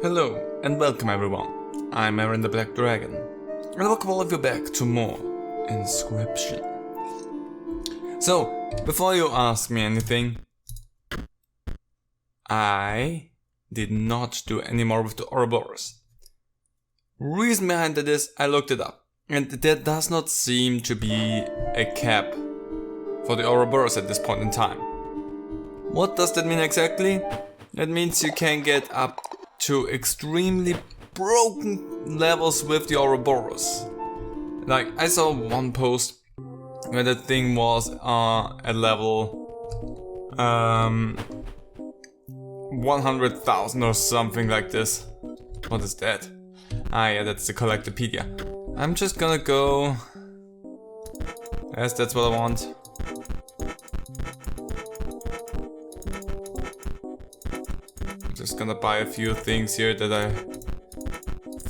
Hello and welcome everyone, I'm Aaron the Black Dragon, and welcome all of you back to more Inscryption. So, before you ask me anything, I did not do any more with the Ouroboros. Reason behind that is, I looked it up, and there does not seem to be a cap for the Ouroboros at this point in time. What does that mean exactly? That means you can get up to extremely broken levels with the Ouroboros. Like, I saw one post where that thing was at level 100,000 or something like this. What is that? Ah yeah, that's the Collectopedia. I'm just gonna go... Yes, that's what I want. Just gonna buy a few things here that I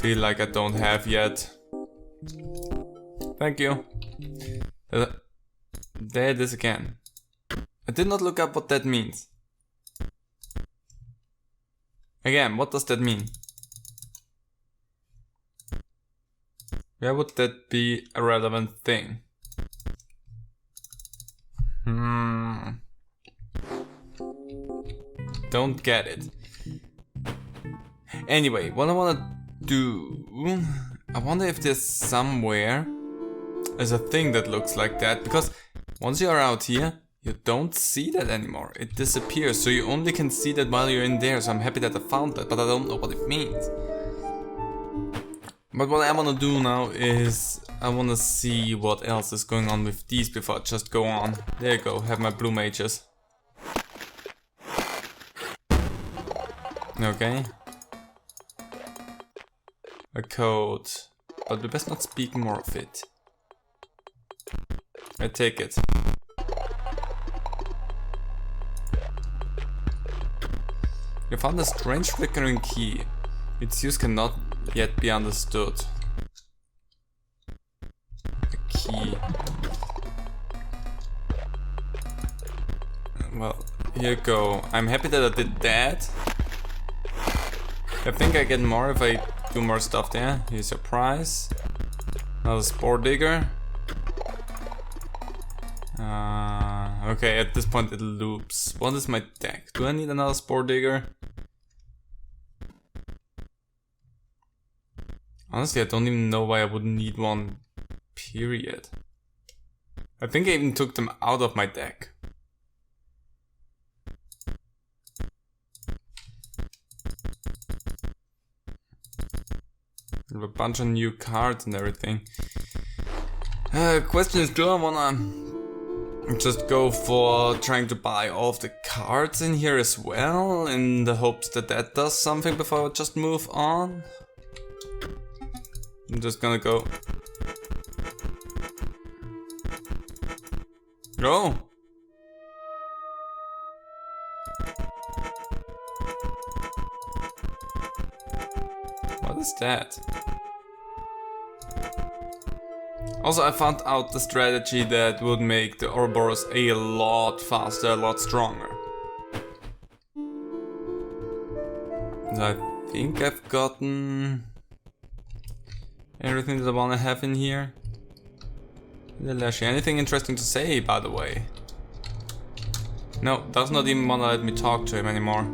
feel like I don't have yet. Thank you. There it is again. I did not look up what that means. Again, what does that mean? Where would that be a relevant thing? Don't get it. Anyway, what I wanna do... I wonder if there's somewhere there's a thing that looks like that, because once you're out here, you don't see that anymore. It disappears, so you only can see that while you're in there, so I'm happy that I found that, but I don't know what it means. But what I wanna do now is, I wanna see what else is going on with these before I just go on. There you go, have my blue mages. Okay. A code. But we best not speak more of it. I take it. You found a strange flickering key. Its use cannot yet be understood. A key. Well, here you go. I'm happy that I did that. I think I get more if I do more stuff there. Here's your prize. Another spore digger. Okay, at this point it loops. What is my deck? Do I need another spore digger? Honestly, I don't even know why I wouldn't need one. Period. I think I even took them out of my deck. A bunch of new cards and everything. Question is, do I wanna just go for trying to buy all of the cards in here as well, in the hopes that that does something before I just move on? I'm just gonna go. Go! What is that? Also, I found out the strategy that would make the Ouroboros a lot faster, a lot stronger. I think I've gotten everything that I want to have in here. Anything interesting to say, by the way? No, does not even want to let me talk to him anymore.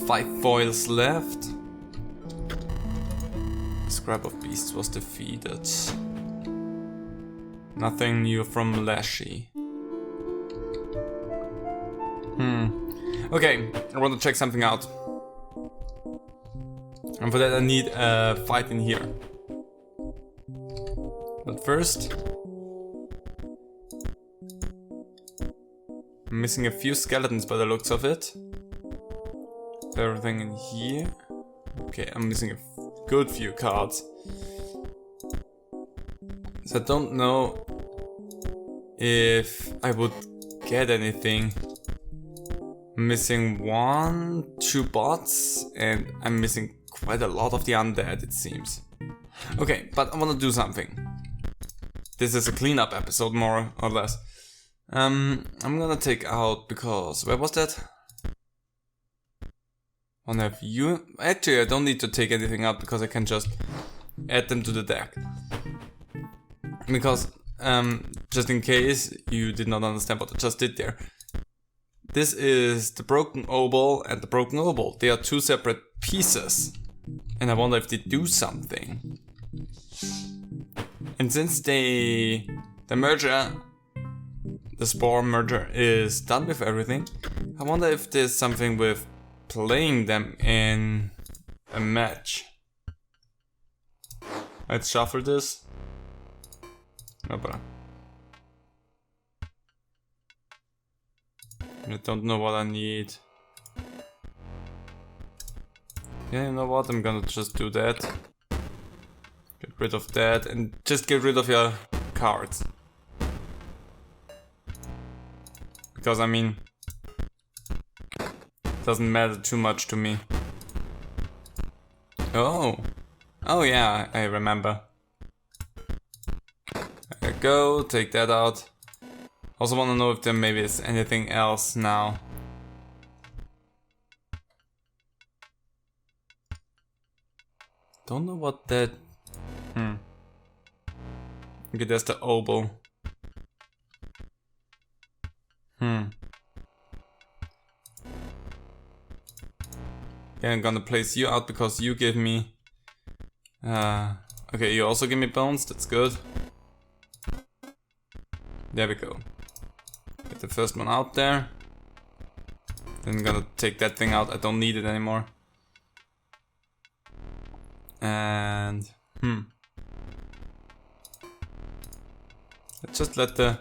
Five foils left. Scrap of Beasts was defeated. Nothing new from Lashy. Okay, I want to check something out. And for that I need a fight in here. But first... I'm missing a few skeletons by the looks of it. Everything in here. Okay, I'm missing a good few cards. So I don't know if I would get anything I'm missing 1, 2 bots, and I'm missing quite a lot of the undead, it seems. Okay, but I wanna do something. This is a cleanup episode, more or less. I'm gonna take out, because, where was that? One of you. Actually, I don't need to take anything out because I can just add them to the deck. Because, just in case you did not understand what I just did there. This is the broken obol and the broken obol. They are 2 separate pieces. And I wonder if they do something. And since the merger, the spore merger is done with everything, I wonder if there's something with playing them in a match. Let's shuffle this. I don't know what I need. Yeah, you know what? I'm gonna just do that. Get rid of that and just get rid of your cards. Because I mean, it doesn't matter too much to me. Oh yeah, I remember. There you go, take that out. Also want to know if there maybe is anything else now. Don't know what that... Okay, there's the obol. Yeah, I'm gonna place you out because you give me... okay, you also give me bones, that's good. There we go. Get the first one out there. Then I'm gonna take that thing out, I don't need it anymore. And... let's just let the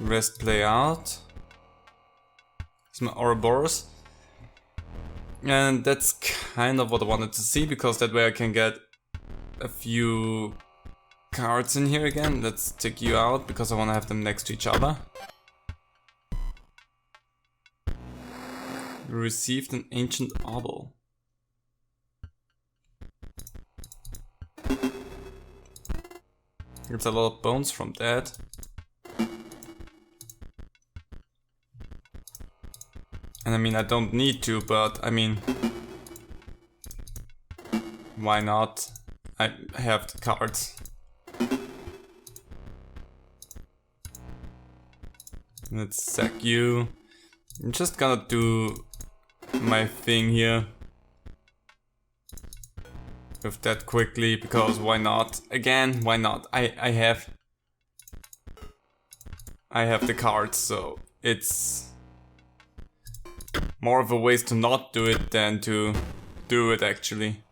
rest play out. It's my Ouroboros. And that's kind of what I wanted to see, because that way I can get a few cards in here again. Let's take you out, because I want to have them next to each other. We received an ancient obol. Gets a lot of bones from that. And I mean, I don't need to, but I mean, why not? I have the cards. Let's sack you. I'm just gonna do my thing here with that quickly, because why not? Again, why not? I have the cards, so it's more of a waste to not do it than to do it actually.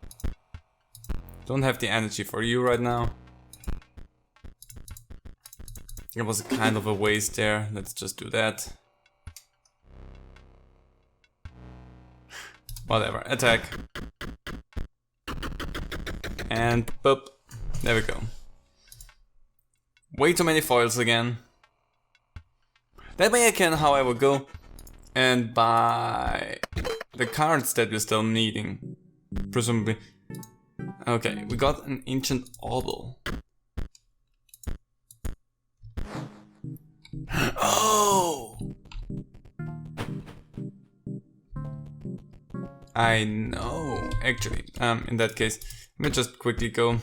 Don't have the energy for you right now. It was kind of a waste there. Let's just do that. Whatever, attack. And boop. There we go. Way too many foils again. That way I can, however, go and buy the cards that we're still needing. Presumably. Okay, we got an ancient obol. Oh! I know. Actually, in that case, let me just quickly go.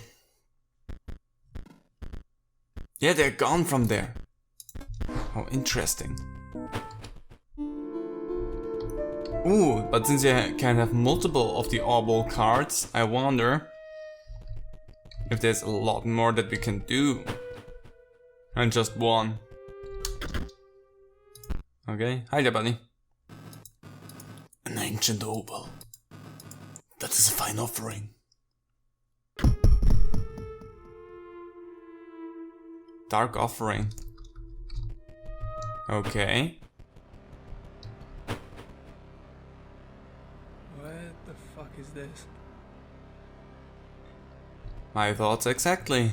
Yeah, they're gone from there. How interesting. Ooh, but since you can have multiple of the obol cards, I wonder if there's a lot more that we can do. And just one. Okay, hi there, buddy. An ancient obol. That is a fine offering. Dark offering. Okay. What the fuck is this? My thoughts exactly.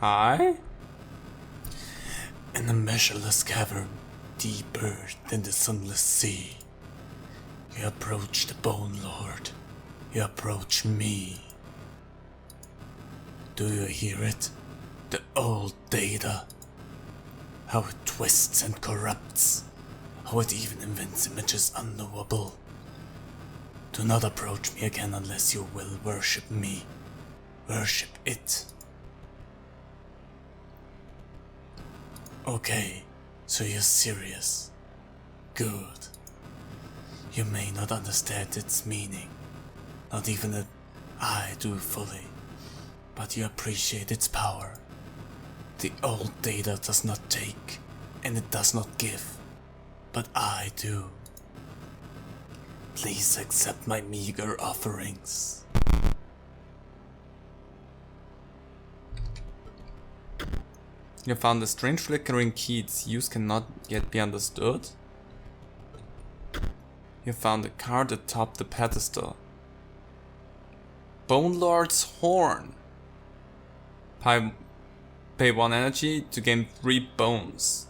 Hi? In a measureless cavern, deeper than the sunless sea, you approach the Bone Lord. You approach me. Do you hear it? The old data. How it twists and corrupts. How it even invents images unknowable. Do not approach me again unless you will worship me. Worship it. Okay, so you're serious. Good. You may not understand its meaning. Not even that I do fully. But you appreciate its power. The old data does not take, and it does not give. But I do. Please accept my meager offerings. You found a strange flickering key. Its use cannot yet be understood. You found a card atop the pedestal. Bone Lord's Horn. Pay 1 energy to gain 3 bones.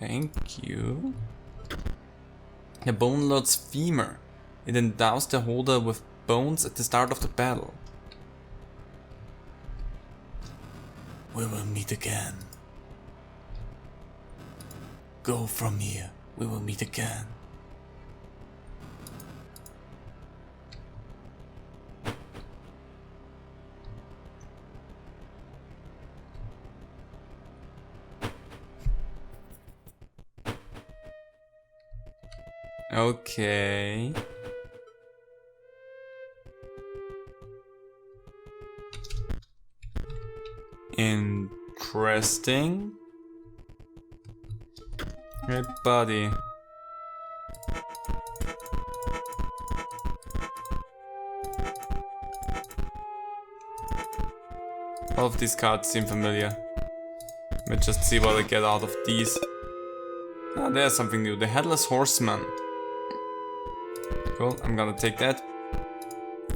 Thank you. The Bone Lord's Femur. It endows the holder with bones at the start of the battle. We will meet again. Go from here. We will meet again. Okay. Interesting. Hey, buddy. All of these cards seem familiar. Let me just see what I get out of these. Ah, there's something new. The Headless Horseman. Cool, I'm gonna take that.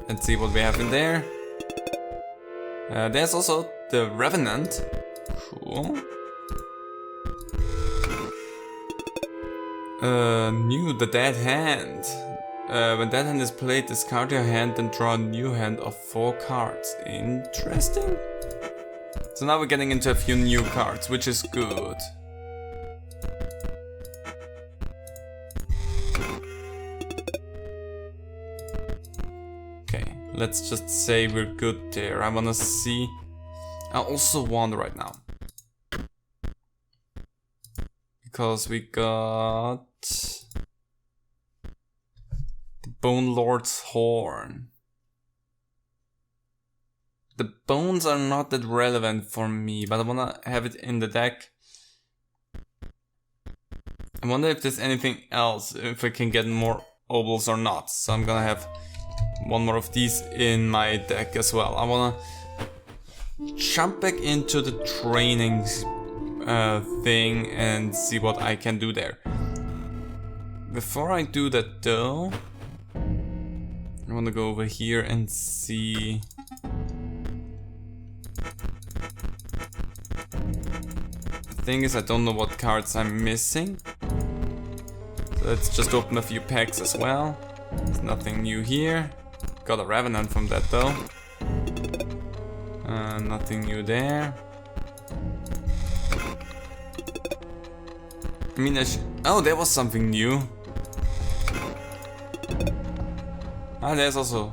And see what we have in there. There's also the Revenant. Cool. New, the Dead Hand. When Dead Hand is played, discard your hand and draw a new hand of 4 cards. Interesting. So now we're getting into a few new cards, which is good. Okay, let's just say we're good there. I wanna see. I also want right now. Because we got the Bone Lord's Horn. The bones are not that relevant for me, but I wanna have it in the deck. I wonder if there's anything else, if I can get more obols or not. So I'm gonna have one more of these in my deck as well. I wanna jump back into the training thing and see what I can do there. Before I do that though, I wanna go over here and see. The thing is, I don't know what cards I'm missing. So let's just open a few packs as well. There's nothing new here. Got a Revenant from that though. Nothing new there. I mean, oh, there was something new. Ah, there's also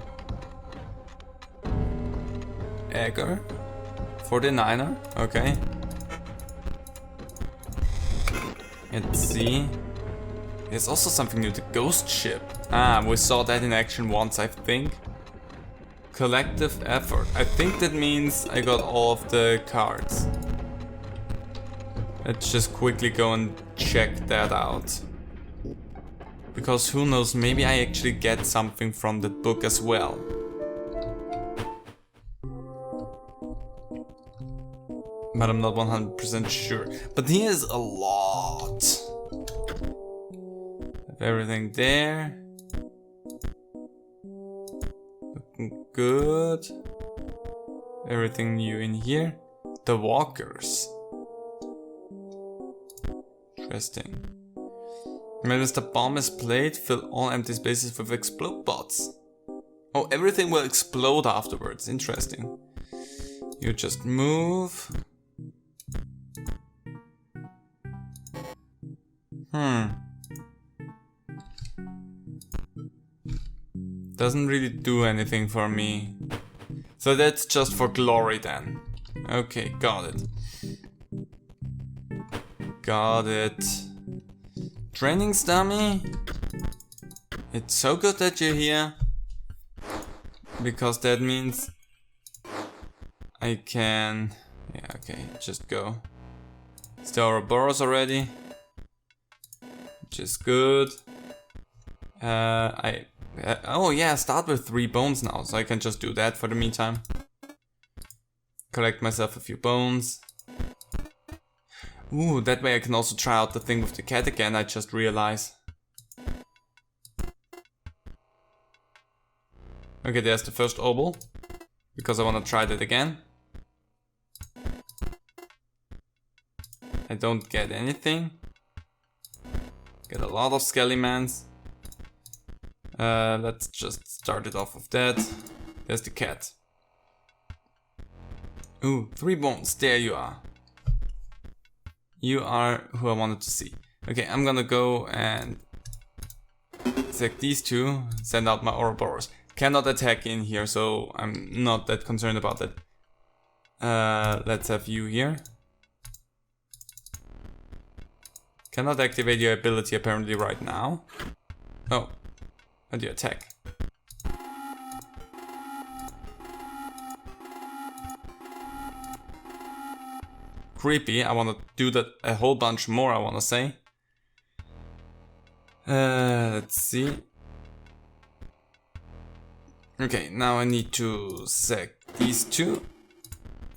Egger 49er. Okay. Let's see. There's also something new, the Ghost Ship. Ah, we saw that in action once, I think. Collective effort. I think that means I got all of the cards. Let's just quickly go and check that out. Because who knows, maybe I actually get something from the book as well. But I'm not 100% sure. But here's a lot. Have everything there. Looking good. Everything new in here. The walkers. Interesting. When the bomb is played, fill all empty spaces with explode bots. Oh, everything will explode afterwards. Interesting. You just move. Doesn't really do anything for me. So that's just for glory then. Okay, got it. Got it. Training dummy. It's so good that you're here. Because that means I can... Yeah, okay, just go. Is there Ouroboros already? Which is good. Oh yeah, start with 3 bones now, so I can just do that for the meantime. Collect myself a few bones. Ooh, that way I can also try out the thing with the cat again, I just realized. Okay, there's the first obol. Because I want to try that again. I don't get anything. Get a lot of skellimans. Let's just start it off with that. There's the cat. Ooh, 3 bones. There you are. You are who I wanted to see. Okay, I'm gonna go and select these 2. Send out my Ouroboros. Cannot attack in here, so I'm not that concerned about that. Let's have you here. Cannot activate your ability apparently right now. Oh. How do you attack? Creepy. I want to do that a whole bunch more, I want to say. Let's see. Okay, now I need to select these 2.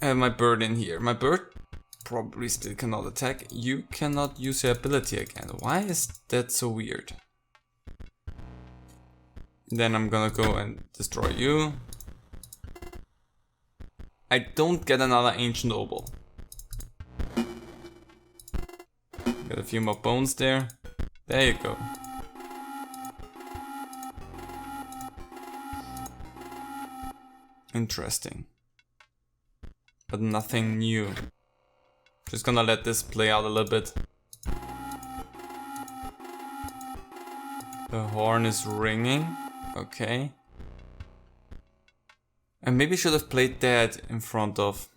I have my bird in here. My bird probably still cannot attack. You cannot use your ability again. Why is that so weird? Then I'm gonna go and destroy you. I don't get another ancient obol. Got a few more bones there. There you go. Interesting. But nothing new. Just gonna let this play out a little bit. The horn is ringing. Okay. I maybe should have played that in front of...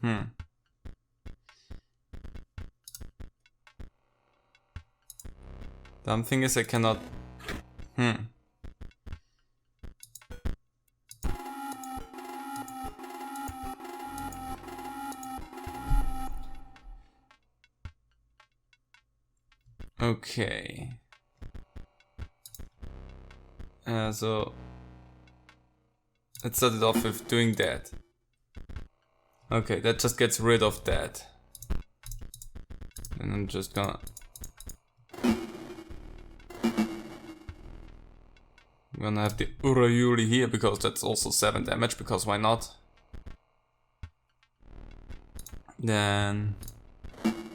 Dumb thing is I cannot... Okay. So... Let's start it off with doing that. Okay, that just gets rid of that. And I'm just gonna... I'm gonna have the Urayuri here because that's also 7 damage, because why not? Then...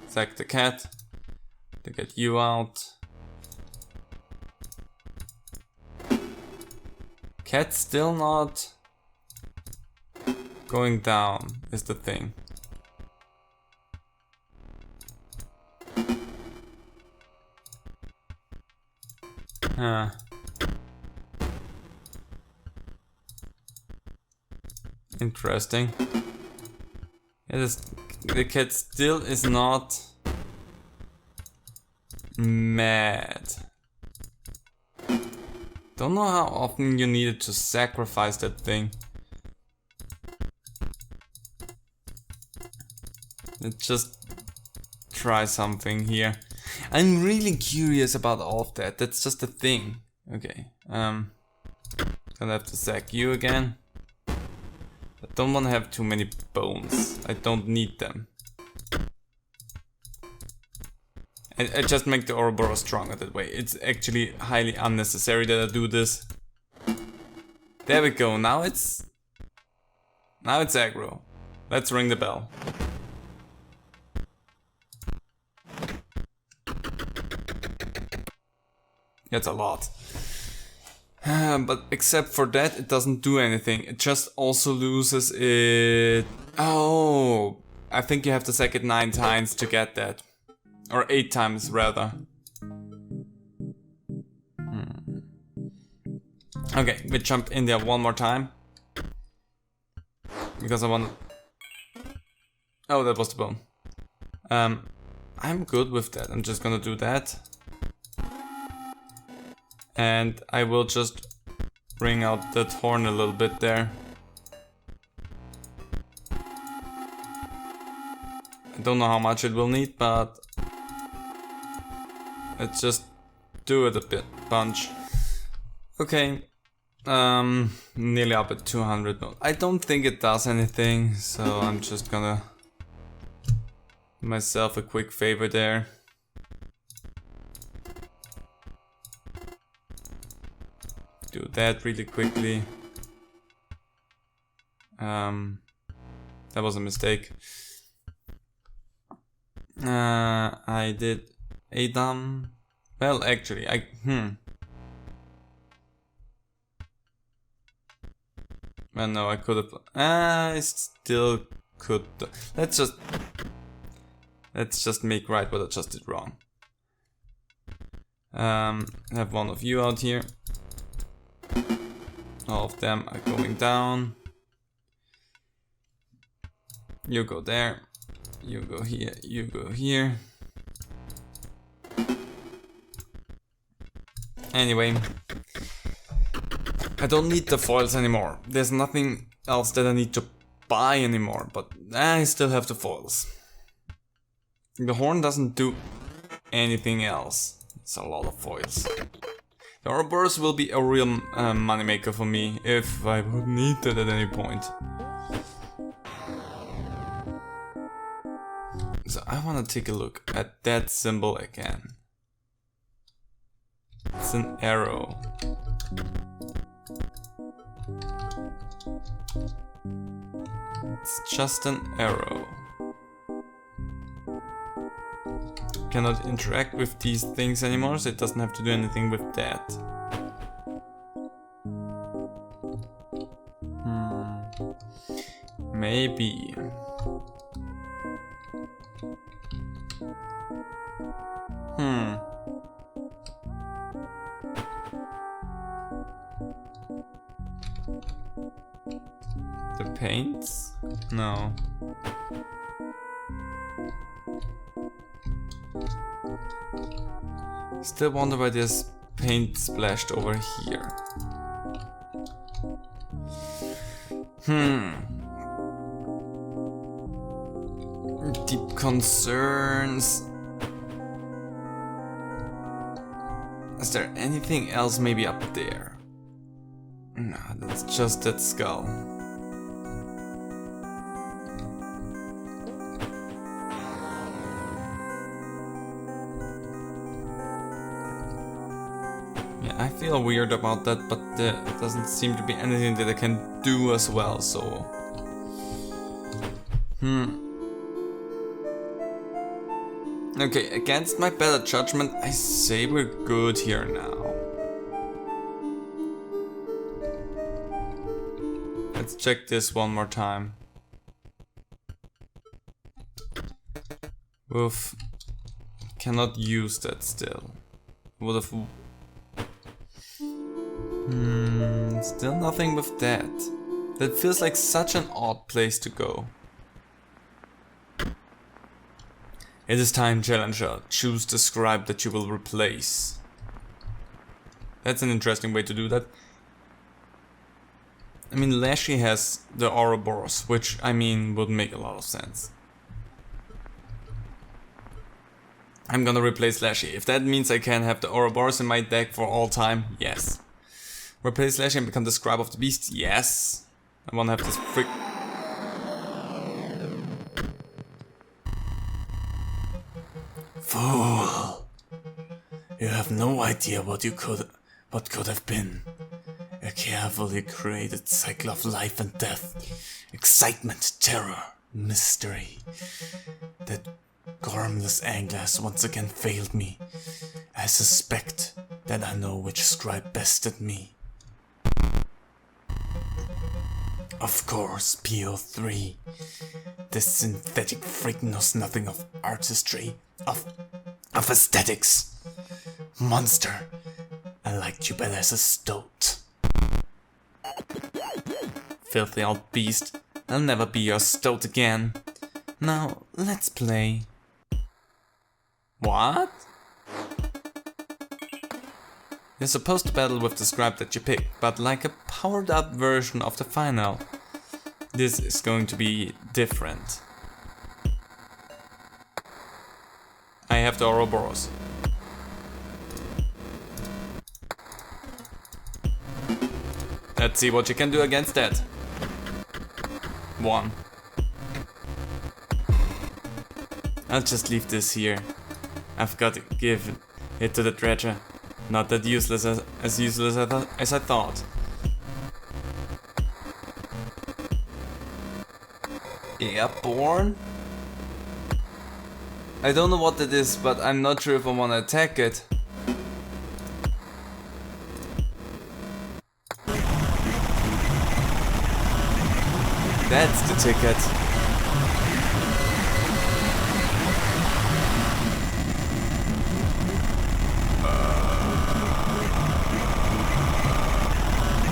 sack the cat. To get you out. Cat's still not going down is the thing. Interesting. Yeah, the cat still is not mad. Don't know how often you needed to sacrifice that thing. Let's just try something here. I'm really curious about all of that. That's just a thing. Okay. Gonna have to sack you again. I don't want to have too many bones. I don't need them. I just make the Ouroboros stronger that way. It's actually highly unnecessary that I do this. There we go. Now it's aggro. Let's ring the bell. That's a lot. But except for that, it doesn't do anything. It just also loses it... Oh! I think you have to sack it 9 times to get that. Or 8 times, rather. Okay, we jump in there one more time. Because I want... Oh, that was the bone. I'm good with that. I'm just gonna do that. And I will just bring out that horn a little bit there. I don't know how much it will need, but let's just do it a bunch. Okay, nearly up at 200. I don't think it does anything, so I'm just gonna do myself a quick favor there. Do that really quickly. That was a mistake. I did a dumb... Well, actually, Well, no, I could have... I still could... Let's just make right what I just did wrong. Have one of you out here. All of them are going down. You go there. You go here. You go here. Anyway. I don't need the foils anymore. There's nothing else that I need to buy anymore. But I still have the foils. The horn doesn't do anything else. It's a lot of foils. The Ouroboros will be a real moneymaker for me if I would need that at any point. So I want to take a look at that symbol again. It's an arrow. It's just an arrow. Cannot interact with these things anymore, so it doesn't have to do anything with that. Maybe. The paints? No. Still wonder why there's paint splashed over here. Deep concerns. Is there anything else maybe up there? No, that's just that skull. I feel weird about that, but there doesn't seem to be anything that I can do as well, so... Okay, against my better judgment, I say we're good here now. Let's check this one more time. Oof. Cannot use that still. Would have... Still nothing with that. That feels like such an odd place to go. It is time, Challenger. Choose the scribe that you will replace. That's an interesting way to do that. I mean, Lashy has the Ouroboros, which, I mean, would make a lot of sense. I'm gonna replace Lashy. If that means I can have the Ouroboros in my deck for all time, yes. Replace Lashy and become the scribe of the beast, yes. I wanna have this frick... Fool! You have no idea what could have been. A carefully created cycle of life and death, excitement, terror, mystery. That gormless angler has once again failed me. I suspect that I know which scribe bested me. Of course, PO3. This synthetic freak knows nothing of artistry, of aesthetics. Monster, I liked you better as a stoat. Filthy old beast, I'll never be your stoat again. Now, let's play. What? You're supposed to battle with the scribe that you pick, but like a powered up version of the final. This is going to be different. I have the Ouroboros. Let's see what you can do against that. 1. I'll just leave this here. I've got to give it to the dredger. Not that useless as useless as I thought. Airborne? I don't know what that is, but I'm not sure if I want to attack it. That's the ticket.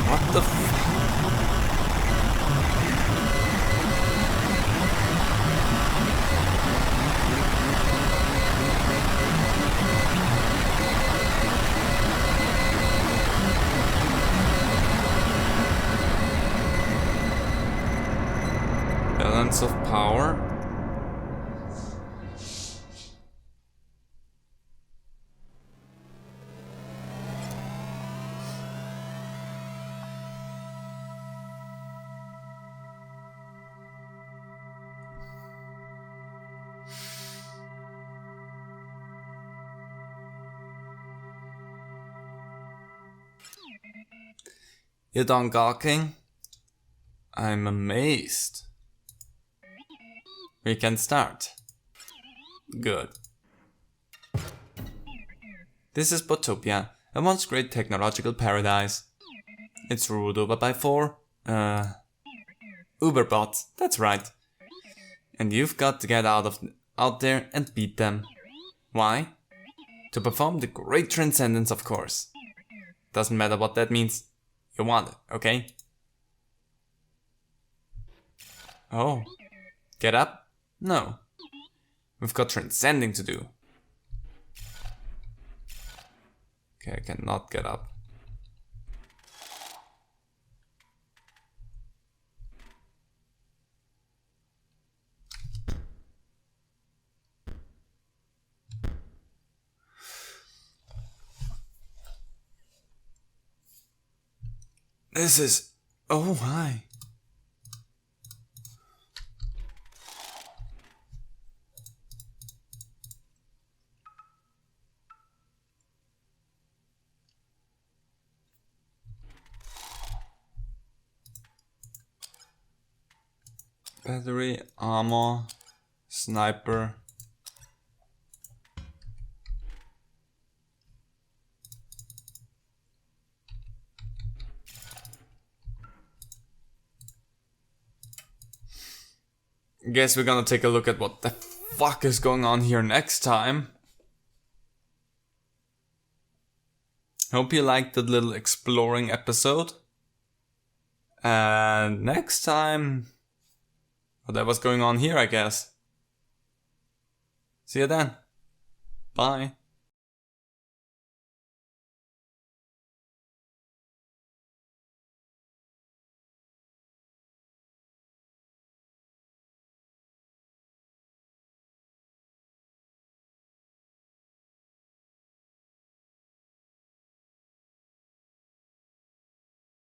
What the f... Balance of power? You're done gawking? I'm amazed. We can start. Good. This is Botopia, a once great technological paradise. It's ruled over by 4, Uberbots, that's right. And you've got to get out there and beat them. Why? To perform the great transcendence, of course. Doesn't matter what that means. You want it, okay? Oh. Get up? No. We've got transcending to do. Okay, I cannot get up. This is... Oh, hi. Battery, armor, sniper. Guess we're gonna take a look at what the fuck is going on here next time. Hope you liked the little exploring episode. And next time, whatever's going on here, I guess. See you then. Bye.